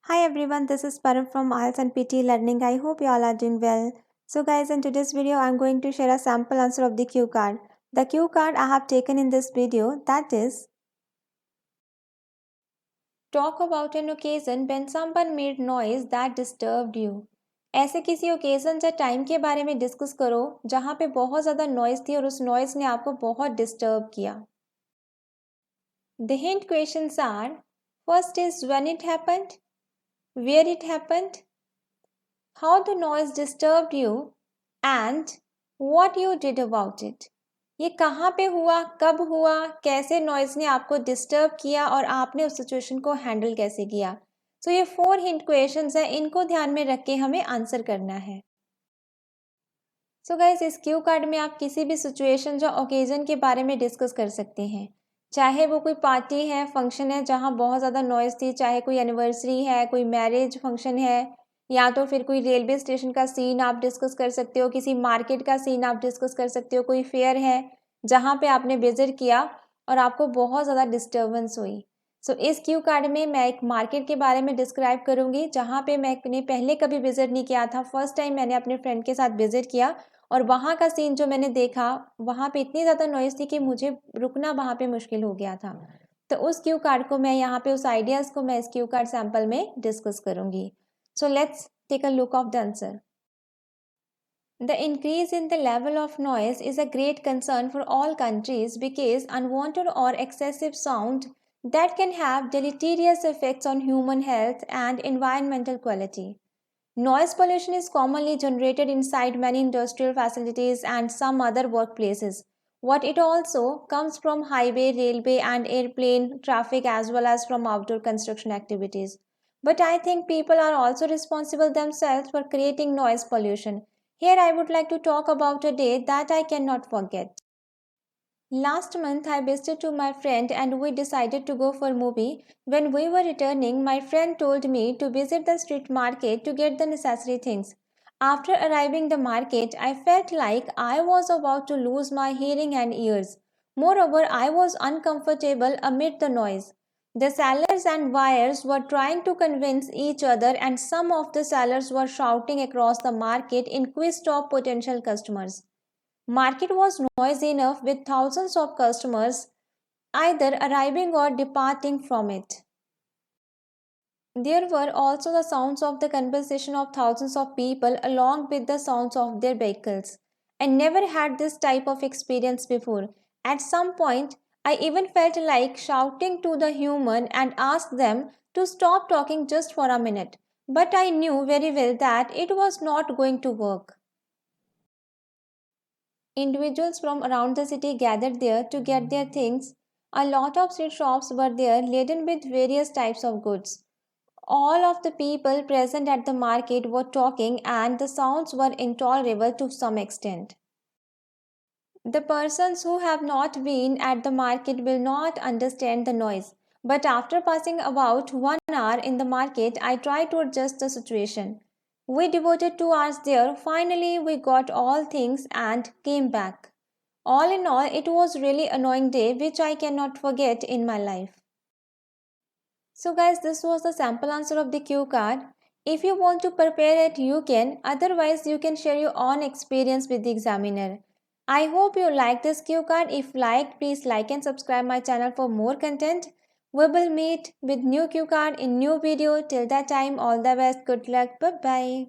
Hi everyone, this is Param from IELTS and PT Learning. I hope you all are doing well. So guys, in today's video, I'm going to share a sample answer of the cue card. The cue card I have taken in this video, that is, talk about an occasion when someone made noise that disturbed you. ऐसे किसी occasion या time के बारे में discuss करो जहाँ पे बहुत ज़्यादा नॉइज़ थी और उस नॉइज़ ने आपको बहुत डिस्टर्ब किया. The hint questions are, first is when it happened, where it happened, how the noise disturbed you and what you did about it. ये कहाँ पे हुआ, कब हुआ, कैसे नॉइज ने आपको डिस्टर्ब किया और आपने उस सिचुएशन को हैंडल कैसे किया. सो ये 4 हिंट क्वेश्चंस हैं, इनको ध्यान में रख के हमें आंसर करना है. सो गाइस, इस क्यू कार्ड में आप किसी भी सिचुएशन या ओकेजन के बारे में डिस्कस कर सकते हैं. चाहे वो कोई पार्टी है, फंक्शन है जहाँ बहुत ज़्यादा नॉइज़ थी, चाहे कोई एनिवर्सरी है, कोई मैरिज फंक्शन है, या तो फिर कोई रेलवे स्टेशन का सीन आप डिस्कस कर सकते हो, किसी मार्केट का सीन आप डिस्कस कर सकते हो, कोई फेयर है जहाँ पे आपने विजिट किया और आपको बहुत ज़्यादा डिस्टर्बेंस हुई. सो इस क्यू कार्ड में मैं एक मार्केट के बारे में डिस्क्राइब करूँगी जहाँ पे मैंने पहले कभी विजिट नहीं किया था. फर्स्ट टाइम मैंने अपने फ्रेंड के साथ विजिट किया और वहाँ का सीन जो मैंने देखा, वहाँ पे इतनी ज़्यादा नॉइज़ थी कि मुझे रुकना वहाँ पे मुश्किल हो गया था. तो उस क्यू कार्ड को मैं यहाँ पे उस आइडियाज़ को मैं इस क्यू कार्ड सैम्पल में डिस्कस करूँगी. So let's take a look of the answer. The increase in the level of noise is a great concern for all countries because unwanted or excessive sound that can have deleterious effects on human health and environmental quality. Noise pollution is commonly generated inside many industrial facilities and some other workplaces. What it also comes from highway, railway, and airplane traffic as well as from outdoor construction activities. But I think people are also responsible themselves for creating noise pollution. Here I would like to talk about a day that I cannot forget. Last month I visited to my friend and we decided to go for a movie. When we were returning, my friend told me to visit the street market to get the necessary things. After arriving the market, I felt like I was about to lose my hearing and ears. Moreover, I was uncomfortable amid the noise. The sellers and buyers were trying to convince each other and some of the sellers were shouting across the market in quest of potential customers. Market was noisy enough with thousands of customers either arriving or departing from it. There were also the sounds of the conversation of thousands of people along with the sounds of their vehicles. I never had this type of experience before. At some point, I even felt like shouting to the human and asked them to stop talking just for a minute. But I knew very well that it was not going to work. Individuals from around the city gathered there to get their things. A lot of street shops were there laden with various types of goods. All of the people present at the market were talking and the sounds were intolerable to some extent. The persons who have not been at the market will not understand the noise. But after passing about 1 hour in the market, I tried to adjust the situation. We devoted 2 hours there. Finally, we got all things and came back. All in all, it was really annoying day which I cannot forget in my life. So guys, this was the sample answer of the cue card. If you want to prepare it, you can. Otherwise, you can share your own experience with the examiner. I hope you like this cue card. If liked, please like and subscribe my channel for more content. We will meet with new cue card in new video. Till that time, all the best. Good luck. Bye-bye.